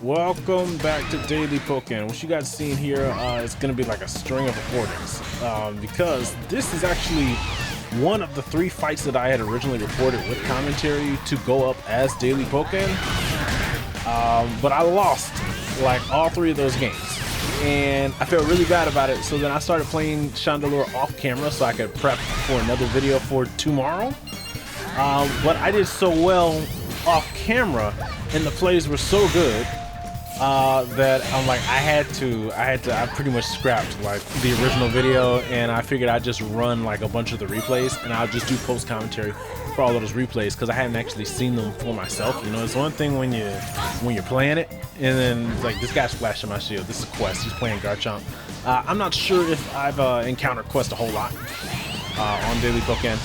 Welcome back to Daily Pokkén. What you guys seen here is going to be like a string of recordings because this is actually one of the 3 fights that I had originally recorded with commentary to go up as Daily Pokkén, but I lost like all 3 of those games and I felt really bad about it. So then I started playing Chandelure off camera so I could prep for another video for tomorrow, but I did so well off camera and the plays were so good that I'm like, I pretty much scrapped like the original video, and I figured I'd just run like a bunch of the replays and I'll just do post commentary for all of those replays because I hadn't actually seen them for myself. You know, it's one thing when you're playing it and then like, this guy's flashing my shield. This is Quest. He's playing Garchomp. I'm not sure if I've encountered Quest a whole lot on Daily Pokkén.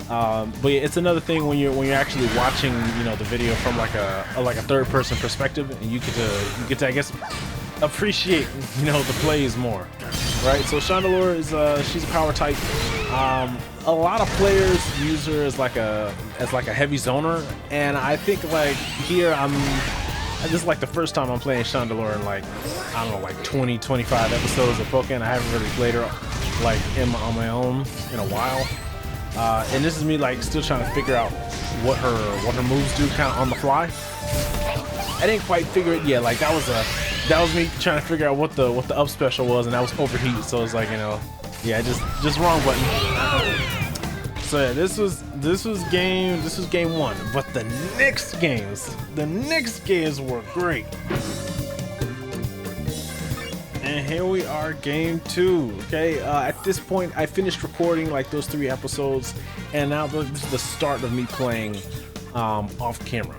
But yeah, it's another thing when you're actually watching, you know, the video from like a third-person perspective, and you get to I guess appreciate, you know, the plays more, right? So Chandelure is she's a power type. A lot of players use her as like a heavy zoner, and I think like here this is like the first time I'm playing Chandelure in like, I don't know, like 20-25 episodes of Pokkén. I haven't really played her like on my own in a while. And this is me like still trying to figure out what her moves do kind of on the fly. I didn't quite figure it yet. Like that was me trying to figure out what the up special was, and that was overheat. So it's like, you know, yeah, just wrong button. So yeah, this was game 1, but the next games were great. And here we are, game 2. Okay, at this point I finished recording like those 3 episodes, and now this is the start of me playing off camera.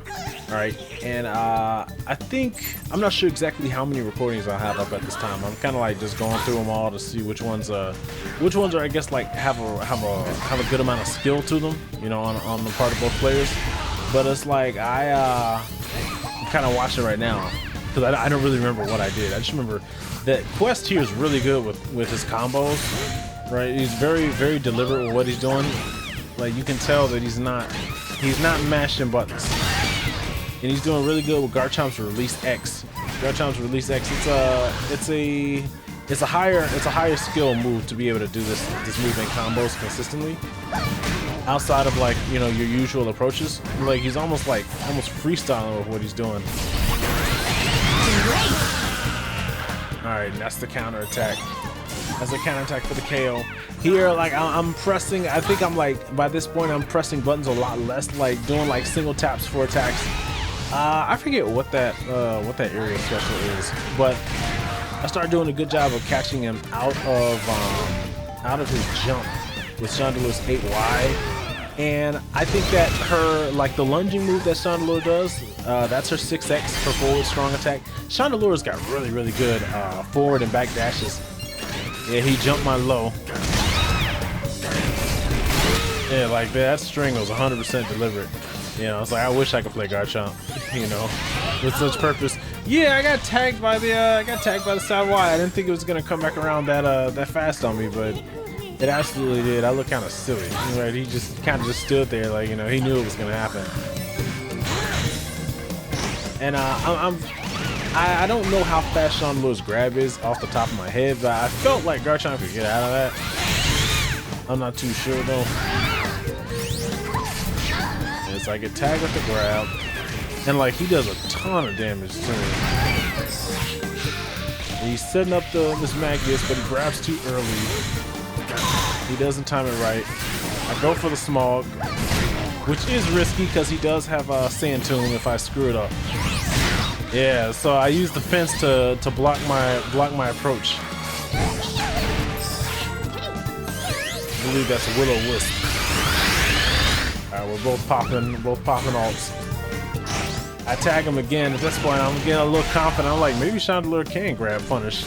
All right, and I'm not sure exactly how many recordings I have up at this time. I'm kind of like just going through them all to see which ones are I guess like have a good amount of skill to them, you know, on the part of both players. But it's like I'm kind of watching right now because I don't really remember what I did. I just remember that Quest here is really good with his combos, right? He's very, very deliberate with what he's doing. Like you can tell that he's not mashing buttons, and he's doing really good with Garchomp's Release X. Garchomp's Release X. It's a higher skill move to be able to do this move in combos consistently. Outside of like, you know, your usual approaches, like he's almost freestyling with what he's doing. Alright, that's the counter attack. That's a counter attack for the KO. Here, like I'm pressing, I think I'm like, by this point I'm pressing buttons a lot less, like doing like single taps for attacks. I forget what that area special is, but I started doing a good job of catching him out of his jump with Chandelure's 8Y. And I think that the lunging move that Chandelure does, that's her 6X, her forward strong attack. Chandelure's got really, really good forward and back dashes. Yeah, he jumped my low. Yeah, like that string was 100% deliberate. You know, it's like I wish I could play Garchomp, you know, with such purpose. Yeah, I got tagged by the side Y. I didn't think it was gonna come back around that fast on me, but it absolutely did. I look kind of silly, right? He just kind of just stood there, like, you know, he knew it was gonna happen. And I don't know how fast Chandelure's grab is off the top of my head, but I felt like Garchomp could get out of that. I'm not too sure though. And it's like a tag with the grab, and like he does a ton of damage to him. And he's setting up this Magnus, but he grabs too early. He doesn't time it right. I go for the Smog, which is risky because he does have a Sand Tomb if I screw it up. Yeah, so I use the fence to block my approach. I believe that's a Will-O-Wisp. Alright, right, we're both popping alts. I tag him again. At this point, I'm getting a little confident. I'm like, maybe Chandelure can punish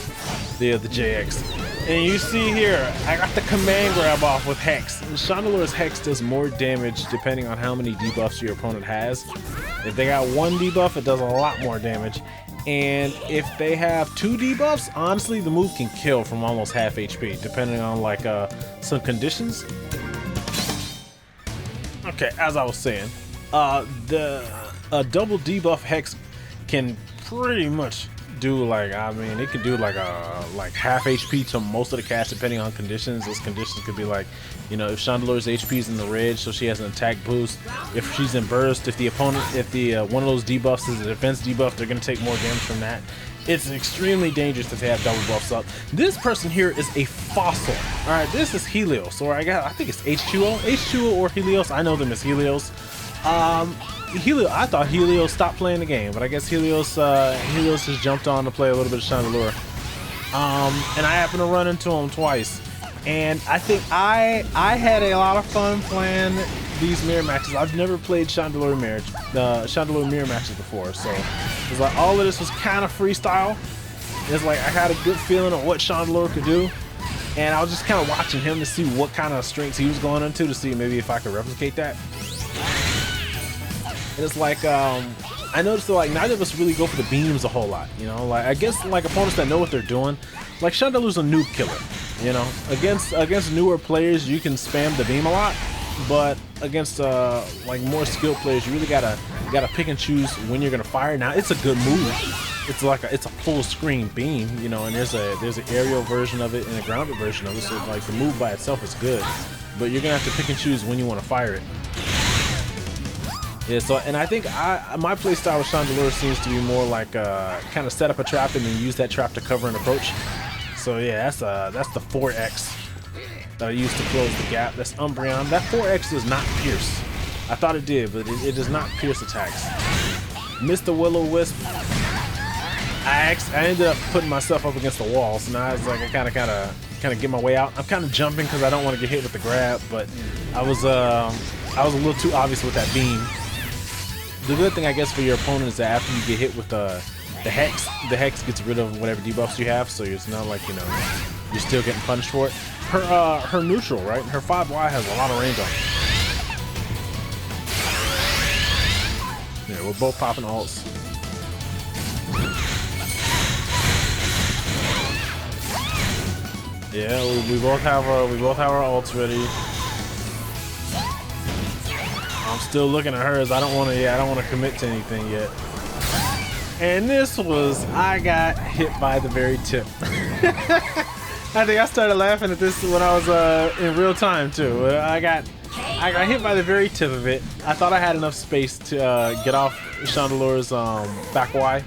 the JX. And you see here, I got the command grab off with Hex. Chandelure's Hex does more damage depending on how many debuffs your opponent has. If they got one debuff, it does a lot more damage. And if they have two debuffs, honestly, the move can kill from almost half HP, depending on like some conditions. Okay, as I was saying, the double debuff Hex can pretty much do like, I mean, it can do like half HP to most of the cast depending on conditions. Those conditions could be like, you know, if Chandelure's HP is in the red, so she has an attack boost. If she's in burst, if the opponent, one of those debuffs is a defense debuff, they're gonna take more damage from that. It's extremely dangerous if they have double buffs up. This person here is a fossil. All right, this is Helios, or I think it's H2O or Helios. I know them as Helios. Helios, I thought Helios stopped playing the game, but I guess Helios has jumped on to play a little bit of Chandelure. And I happened to run into him twice, and I think I had a lot of fun playing these mirror matches. I've never played Chandelure mirror matches before, so it's like all of this was kind of freestyle. It's like I had a good feeling of what Chandelure could do, and I was just kind of watching him to see what kind of strengths he was going into to see maybe if I could replicate that. It's like I noticed that like neither of us really go for the beams a whole lot, you know. Like I guess like opponents that know what they're doing, like Chandelure's a noob killer, you know. Against newer players you can spam the beam a lot, but against like more skilled players you really gotta pick and choose when you're gonna fire. Now it's a good move. It's like it's a full screen beam, you know, and there's an aerial version of it and a grounded version of it. So like the move by itself is good, but you're gonna have to pick and choose when you want to fire it. Yeah, so, and I think my playstyle with Chandelure seems to be more like kind of set up a trap and then use that trap to cover an approach. So yeah, that's the 4X that I used to close the gap. That's Umbreon. That 4X does not pierce. I thought it did, but it does not pierce attacks. Missed the Will-O-Wisp. I ended up putting myself up against the wall, so now it's like I kind of get my way out. I'm kind of jumping because I don't want to get hit with the grab, but I was a little too obvious with that beam. The good thing, I guess, for your opponent is that after you get hit with the Hex gets rid of whatever debuffs you have, so it's not like, you know, you're still getting punished for it. Her neutral, right? Her 5Y has a lot of range on it. Yeah, we're both popping alts. Yeah, we both have our alts ready. I'm still looking at hers. I don't want to commit to anything yet. And this was, I got hit by the very tip. I think I started laughing at this when I was in real time too. I got hit by the very tip of it. I thought I had enough space to get off Chandelure's back Y.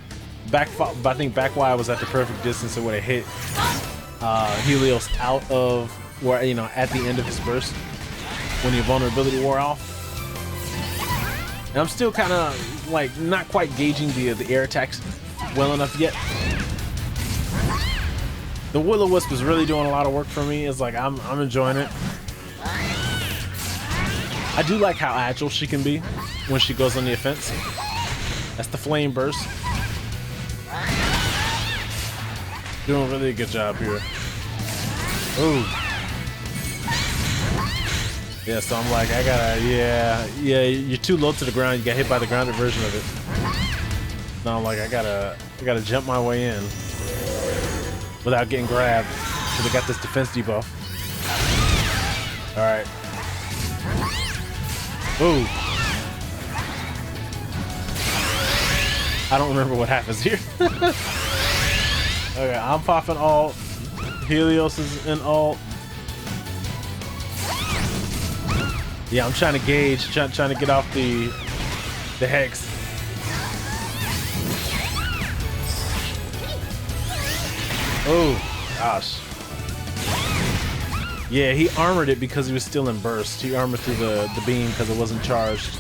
I think back Y was at the perfect distance of when it hit Helios out of where, you know, at the end of his burst when your vulnerability wore off. And I'm still kind of like not quite gauging the air attacks well enough yet. The Will-O-Wisp is really doing a lot of work for me. It's like I'm enjoying it. I do like how agile she can be when she goes on the offense. That's the flame burst. Doing really a good job here. Ooh. Yeah, so I'm like, I gotta, yeah, you're too low to the ground. You got hit by the grounded version of it. Now I'm like, I gotta jump my way in without getting grabbed because I got this defense debuff. All right. Ooh. I don't remember what happens here. Okay, I'm popping alt. Helios is in alt. Yeah, I'm trying to gauge, trying to get off the Hex. Oh, gosh. Yeah, he armored it because he was still in burst. He armored through the beam because it wasn't charged.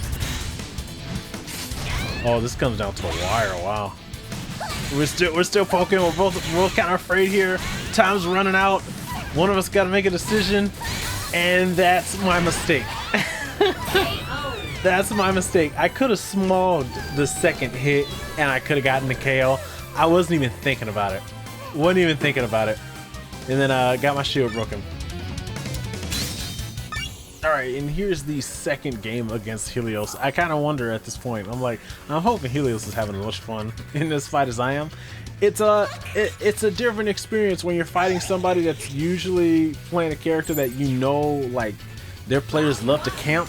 Oh, this comes down to a wire. Wow. We're still poking. We're both kind of afraid here. Time's running out. One of us got to make a decision, and that's my mistake. That's my mistake. I could have smalled the second hit and I could have gotten the KO. I wasn't even thinking about it. Wasn't even thinking about it. And then got my shield broken. Alright, and here's the second game against Helios. I kind of wonder at this point. I'm hoping Helios is having as much fun in this fight as I am. It's a different experience when you're fighting somebody that's usually playing a character that you know, like, their players love to camp.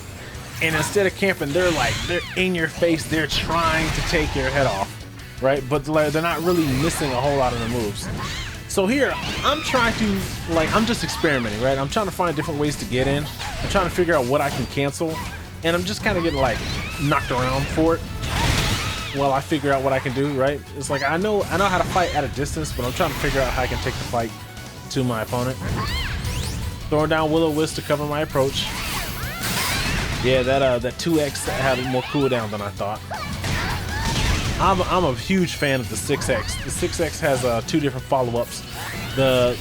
And instead of camping, they're in your face. They're trying to take your head off, right? But they're not really missing a whole lot of the moves. So here, I'm trying to, I'm just experimenting, right? I'm trying to find different ways to get in. I'm trying to figure out what I can cancel. And I'm just kind of getting, knocked around for it while I figure out what I can do, right? It's like, I know how to fight at a distance, but I'm trying to figure out how I can take the fight to my opponent. Throwing down Will-O-Wisp to cover my approach. Yeah, that 2X had more cooldown than I thought. I'm a huge fan of the 6X. The 6X has 2 different follow-ups. The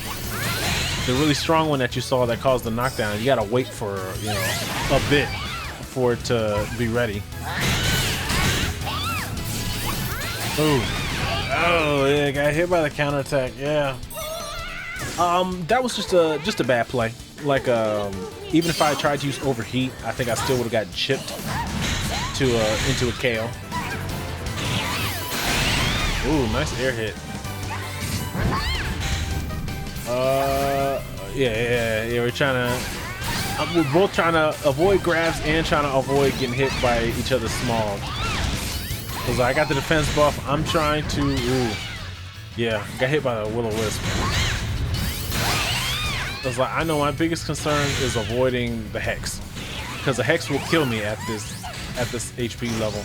really strong one that you saw that caused the knockdown, you gotta wait for, a bit for it to be ready. Ooh. Oh yeah, got hit by the counterattack. Yeah. That was just a bad play. Even if I tried to use overheat, I think I still would have gotten chipped into a KO. Ooh, nice air hit. Yeah. We're both trying to avoid grabs and trying to avoid getting hit by each other's small. Cause I got the defense buff. I'm trying to. Ooh, yeah, got hit by the Will-O-Wisp. Cause I know my biggest concern is avoiding the Hex, because the Hex will kill me at this HP level.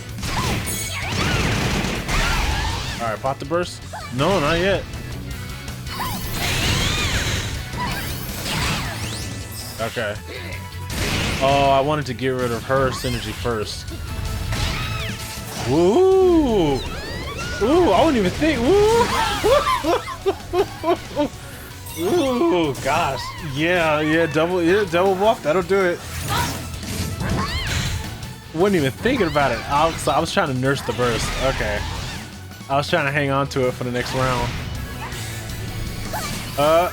All right, pop the burst. No, not yet. Okay. Oh, I wanted to get rid of her synergy first. Woo! Ooh, I wouldn't even think. Woo! Ooh, gosh. Yeah, double buff. That'll do it. Wasn't even thinking about it. I was trying to nurse the burst. Okay. I was trying to hang on to it for the next round. Yeah.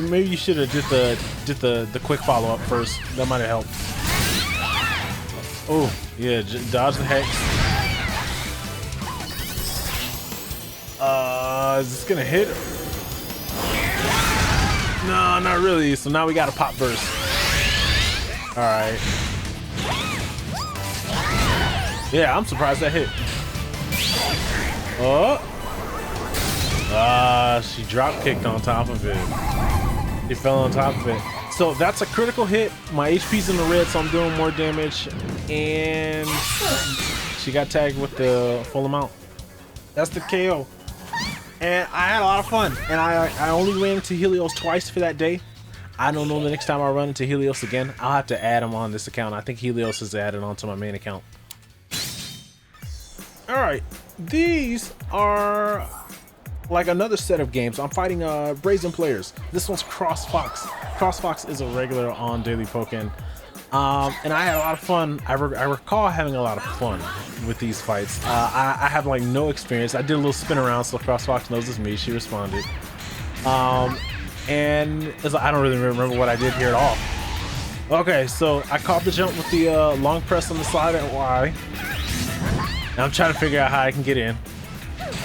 Maybe you should have did the quick follow up first. That might have helped. Oh, yeah, dodge the Hex. Is this gonna hit? No, not really. So now we got a pop burst. All right. Yeah, I'm surprised that hit. Oh. She drop kicked on top of it. She fell on top of it. So that's a critical hit. My HP's in the red, so I'm doing more damage. And she got tagged with the full amount. That's the KO. And I had a lot of fun. And I only ran into Helios twice for that day. I don't know the next time I run into Helios again. I'll have to add him on this account. I think Helios is added onto my main account. All right, these are like another set of games. I'm fighting Brazen players. This one's CrossFox. CrossFox is a regular on Daily Pokkén. And I had a lot of fun. I recall having a lot of fun with these fights. I have like no experience. I did a little spin around, so CrossFox knows it's me. She responded. And it's like, I don't really remember what I did here at all. Okay, so I caught the jump with the long press on the side at Y. And I'm trying to figure out how I can get in,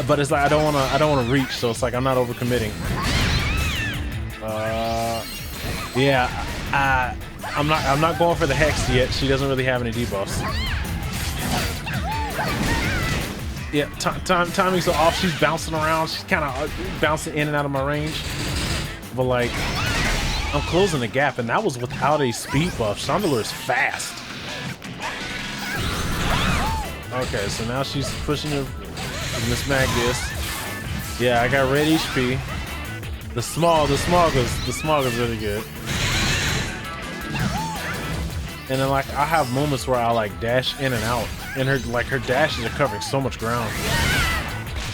but it's like I don't want to reach, so it's like I'm not overcommitting. Yeah, I'm not going for the Hex yet. She doesn't really have any debuffs. Yeah, timing's so off. She's bouncing around. She's kind of bouncing in and out of my range. But like, I'm closing the gap, and that was without a speed buff. Chandelure is fast. Okay, so now she's pushing her Miss Magnus. Yeah, I got red HP. The smog is really good. And then like I have moments where I like dash in and out, and her dashes are covering so much ground.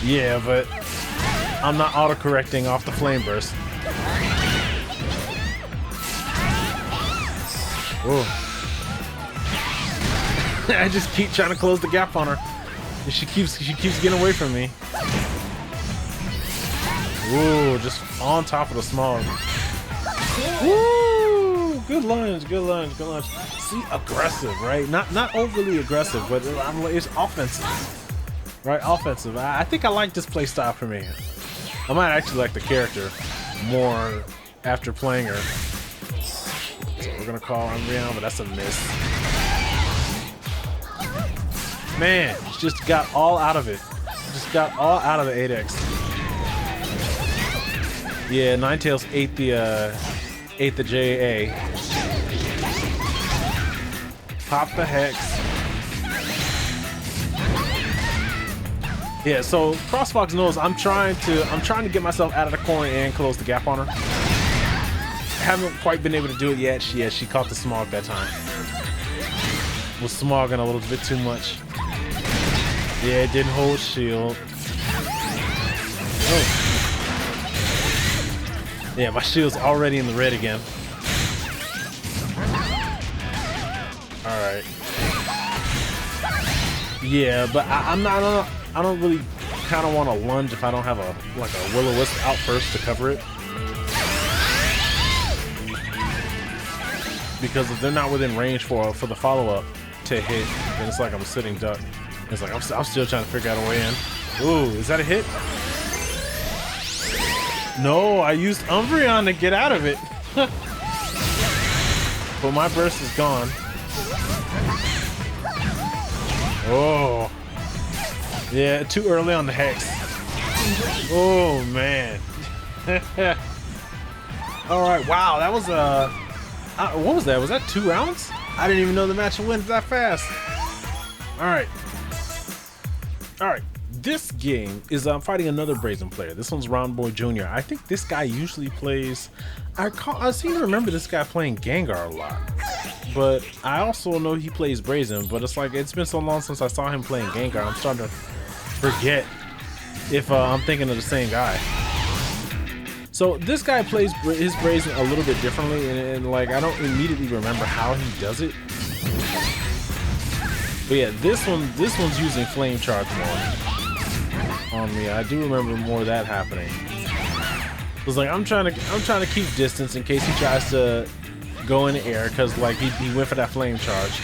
Yeah, but I'm not auto-correcting off the flame burst. I just keep trying to close the gap on her. And she keeps getting away from me. Ooh, just on top of the smog. Woo! Good lunge, good lunge, good lunge. See, aggressive, right? Not overly aggressive, but it's offensive. Right, offensive. I think I like this play style for me. I might actually like the character more after playing her. So we're gonna call Umbreon, but that's a miss. Man, she just got all out of it. Just got all out of the 8X. Yeah, Ninetales ate the JA. Pop the Hex. Yeah, so CrossFox knows I'm trying to get myself out of the corner and close the gap on her. Haven't quite been able to do it yet. She caught the smog that time. Was smogging a little bit too much. Yeah, it didn't hold shield. Oh. Yeah, my shield's already in the red again. Alright. Yeah, but I don't really kind of want to lunge if I don't have a will-o-wisp out first to cover it. Because if they're not within range for the follow-up to hit, then it's like I'm a sitting duck. It's like I'm still trying to figure out a way in. Ooh, is that a hit? No, I used Umbreon to get out of it. But my burst is gone. Oh. Yeah, too early on the Hex. Oh, man. Alright, wow, that was what was that? Was that 2 rounds? I didn't even know the match went that fast. Alright. Alright. This game is fighting another Brazen player. This one's Ronboy Jr. I think this guy usually plays... I seem to remember this guy playing Gengar a lot. But I also know he plays Brazen, but it's like it's been so long since I saw him playing Gengar. I'm starting to forget if I'm thinking of the same guy. So this guy plays his Brazen a little bit differently, and like I don't immediately remember how he does it. But yeah, this one's using Flame Charge more on me. I do remember more of that happening. It's like I'm trying to keep distance in case he tries to go in the air, because like he went for that Flame Charge.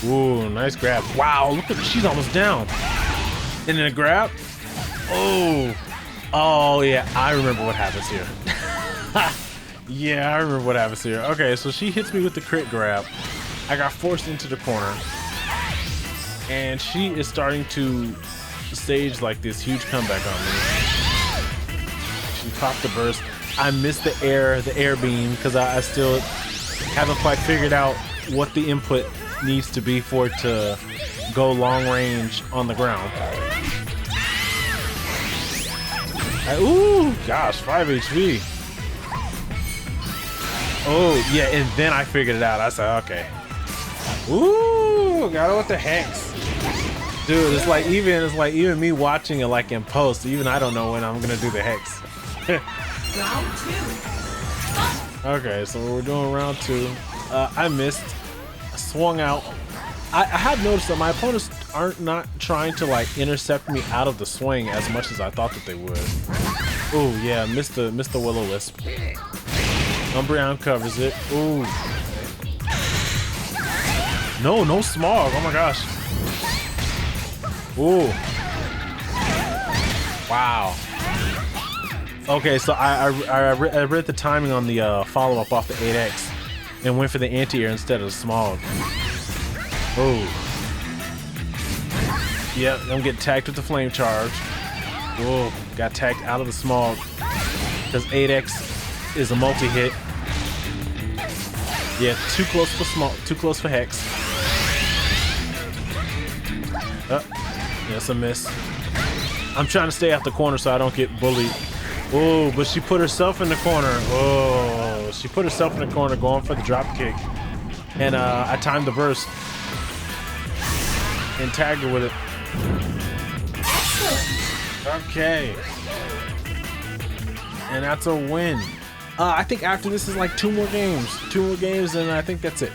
Ooh, nice grab. Wow, look at, she's almost down. And then a grab. Oh yeah, I remember what happens here. Yeah, I remember what happens here. Okay, so she hits me with the crit grab. I got forced into the corner, and she is starting to stage like this huge comeback on me. She popped the burst. I missed the air beam because I still haven't quite figured out what the input needs to be for it to go long range on the ground. Ooh, gosh, 5 HP. Oh, yeah, and then I figured it out. I said, okay. Ooh, got it with the Hex. Dude, it's like even me watching it like in post, even I don't know when I'm gonna do the Hex. Round 2. Okay, so we're doing round 2. I missed. I swung out. I have noticed that my opponents aren't not trying to like intercept me out of the swing as much as I thought that they would. Oh yeah, missed the will-o-wisp. Umbreon covers it. Ooh. No smog. Oh my gosh. Ooh. Wow. Okay, so I read the timing on the follow-up off the 8X and went for the anti-air instead of the smog. Oh. Yep, I'm getting tagged with the flame charge. Whoa, got tagged out of the smog because 8X is a multi-hit. Yeah, too close for smog, too close for Hex. Yes, a miss. I'm trying to stay out the corner so I don't get bullied. Oh, but she put herself in the corner. Oh, she put herself in the corner going for the drop kick. And I timed the burst and tagged her with it. Okay. And that's a win. I think after this is like 2 more games. 2 more games and I think that's it.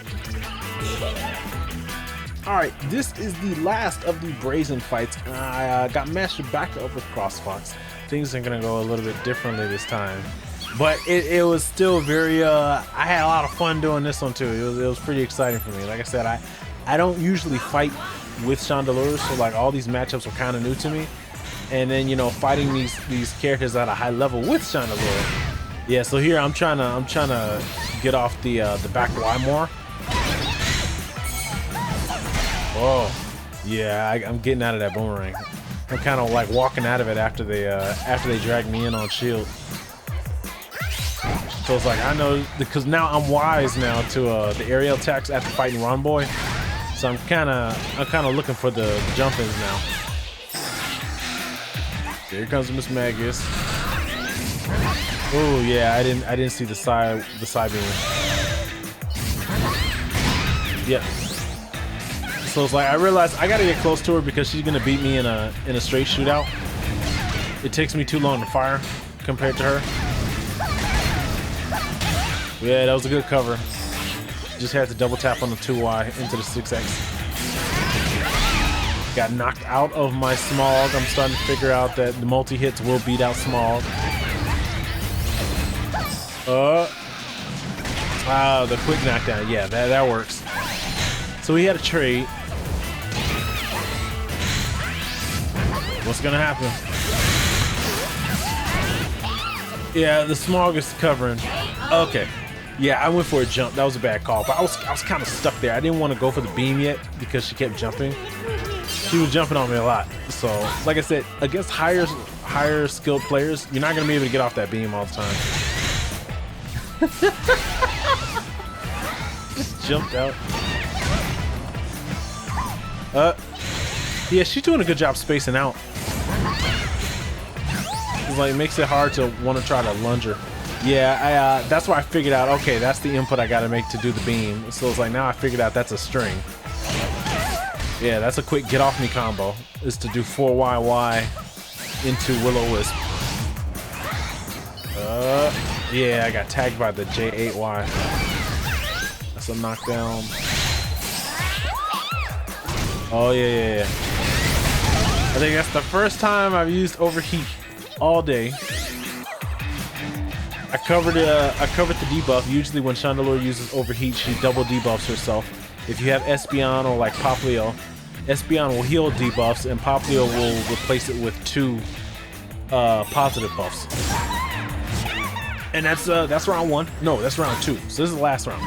Alright, this is the last of the Brazen fights. I got matched back up with CrossFox. Things are gonna go a little bit differently this time. But it was still very, I had a lot of fun doing this one too. It was pretty exciting for me. Like I said, I don't usually fight with Chandelure, so like all these matchups were kind of new to me. And then, you know, fighting these characters at a high level with Chandelure. Yeah, so here I'm trying to get off the back Y more. Oh, yeah, I'm getting out of that boomerang. I'm kind of like walking out of it after they dragged me in on shield. So it's like I know because now I'm wise now to the aerial attacks after fighting Ronboy. So I'm kind of looking for the jump-ins now. Here comes Miss Magus. Oh yeah, I didn't see the side beam. Yep. So it's like I realized I gotta get close to her because she's gonna beat me in a straight shootout. It takes me too long to fire compared to her. Yeah, that was a good cover. Just had to double tap on the 2Y into the 6X. Got knocked out of my Smog. I'm starting to figure out that the multi-hits will beat out Smog. The quick knockdown. Yeah, that works. So we had a trade. What's gonna happen? Yeah, the Smog is covering. Okay. Yeah, I went for a jump. That was a bad call, but I was kind of stuck there. I didn't want to go for the beam yet because she kept jumping. She was jumping on me a lot. So, like I said, against higher skilled players, you're not gonna be able to get off that beam all the time. Just jumped out. Yeah, she's doing a good job spacing out. It's like it makes it hard to want to try to lunge her. Yeah, that's why I figured out, okay, that's the input I gotta make to do the beam. So it's like now I figured out that's a string. Yeah, that's a quick get off me combo, is to do 4YY into Will-O-Wisp. Yeah, I got tagged by the J8Y. That's a knockdown. Oh yeah. I think that's the first time I've used overheat all day. I covered the debuff. Usually when Chandelure uses overheat, she double debuffs herself. If you have Espeon or like Poplio, Espeon will heal debuffs and Poplio will replace it with 2 positive buffs. And that's round 1. No, that's round 2. So this is the last round.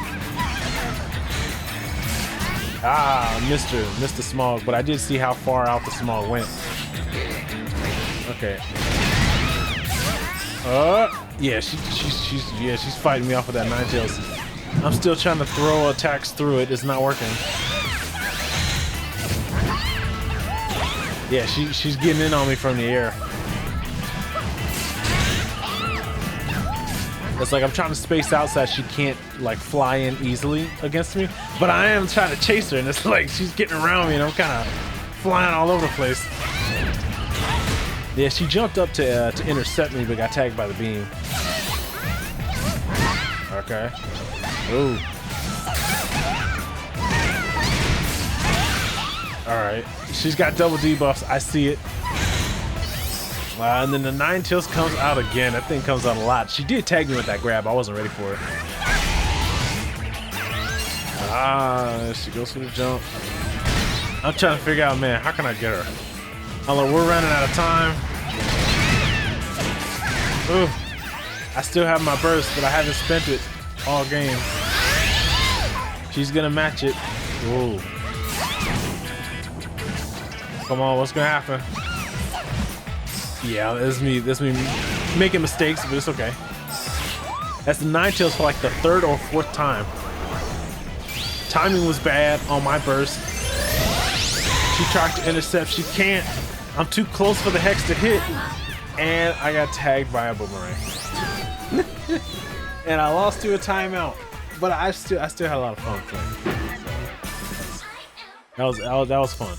Missed the Smog, but I did see how far out the Smog went. Okay. Yeah, she's fighting me off with that Ninetales. I'm still trying to throw attacks through it. It's not working. Yeah, she's getting in on me from the air. It's like I'm trying to space out so that she can't like fly in easily against me, but I am trying to chase her, and it's like she's getting around me, and I'm kind of flying all over the place. Yeah, she jumped up to intercept me, but got tagged by the beam. Okay. Ooh. All right. She's got double debuffs. I see it. And then the Ninetales comes out again. That thing comes out a lot. She did tag me with that grab. I wasn't ready for it. She goes for the jump. I'm trying to figure out, man, how can I get her? I'm like, we're running out of time. Ooh. I still have my burst, but I haven't spent it all game. She's gonna match it. Ooh. Come on, what's gonna happen? Yeah, this is me making mistakes, but it's okay. That's the Ninetales for like the 3rd or 4th time. Timing was bad on my burst. She tried to intercept, she can't. I'm too close for the Hex to hit, and I got tagged by a boomerang. And I lost to a timeout, but I still had a lot of fun playing. That was fun.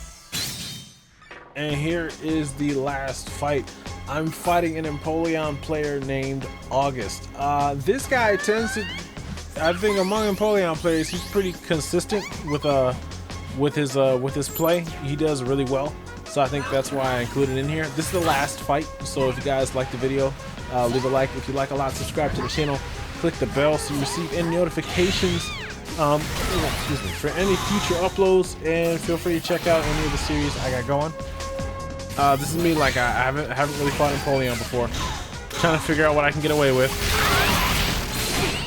And here is the last fight. I'm fighting an Empoleon player named August. This guy tends to, I think among Empoleon players, he's pretty consistent with with his play. He does really well. So I think that's why I included it in here. This is the last fight. So if you guys like the video, leave a like. If you like a lot, subscribe to the channel. Click the bell so you receive any notifications excuse me, for any future uploads, and feel free to check out any of the series I got going. This is me, like I haven't really fought Napoleon before, trying to figure out what I can get away with.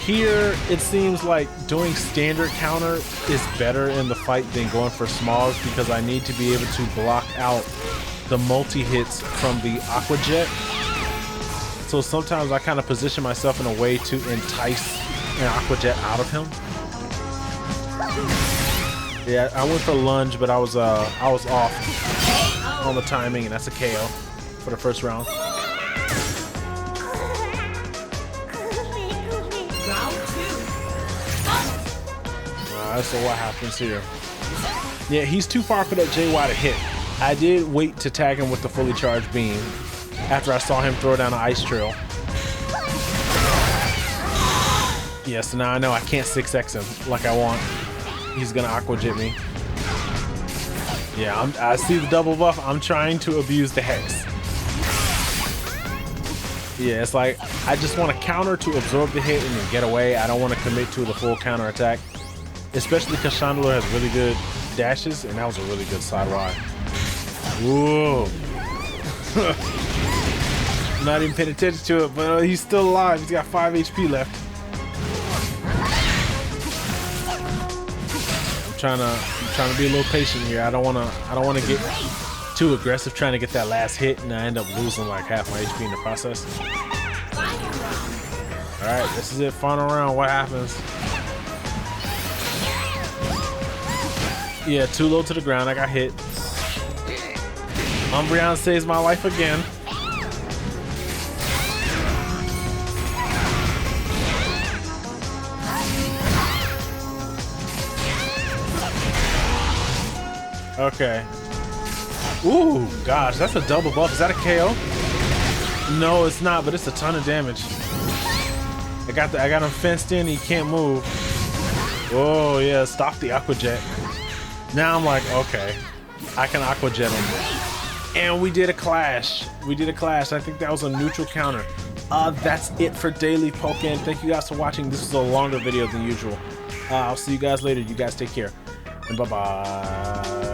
Here it seems like doing standard counter is better in the fight than going for smalls, because I need to be able to block out the multi-hits from the Aqua Jet. So sometimes I kind of position myself in a way to entice an Aqua Jet out of him. Yeah, I went for lunge, but I was off on the timing, and that's a KO for the first round. Alright, so what happens here? Yeah, he's too far for that JY to hit. I did wait to tag him with the fully charged beam after I saw him throw down an ice trail. Yeah, so now I know I can't 6X him like I want. He's gonna Aqua Jet me. Yeah, I see the double buff. I'm trying to abuse the Hex. Yeah, it's like I just want to counter to absorb the hit and then get away. I don't want to commit to the full counter attack, especially because Chandelure has really good dashes, and that was a really good side Y. Whoa. Not even paying attention to it, but he's still alive. He's got 5 HP left. I'm trying to be a little patient here. I don't want to get too aggressive trying to get that last hit, and I end up losing like half my HP in the process. All right, this is it. Final round. What happens? Yeah, too low to the ground. I got hit. Umbreon saves my life again. Okay. Ooh, gosh, that's a double buff. Is that a KO? No, it's not, but it's a ton of damage. I got him fenced in. He can't move. Oh yeah, stop the Aqua Jet. Now I'm like, okay, I can Aqua Jet him. And we did a clash. We did a clash. I think that was a neutral counter. That's it for Daily Pokkén. Thank you guys for watching. This is a longer video than usual. I'll see you guys later. You guys take care. And bye-bye.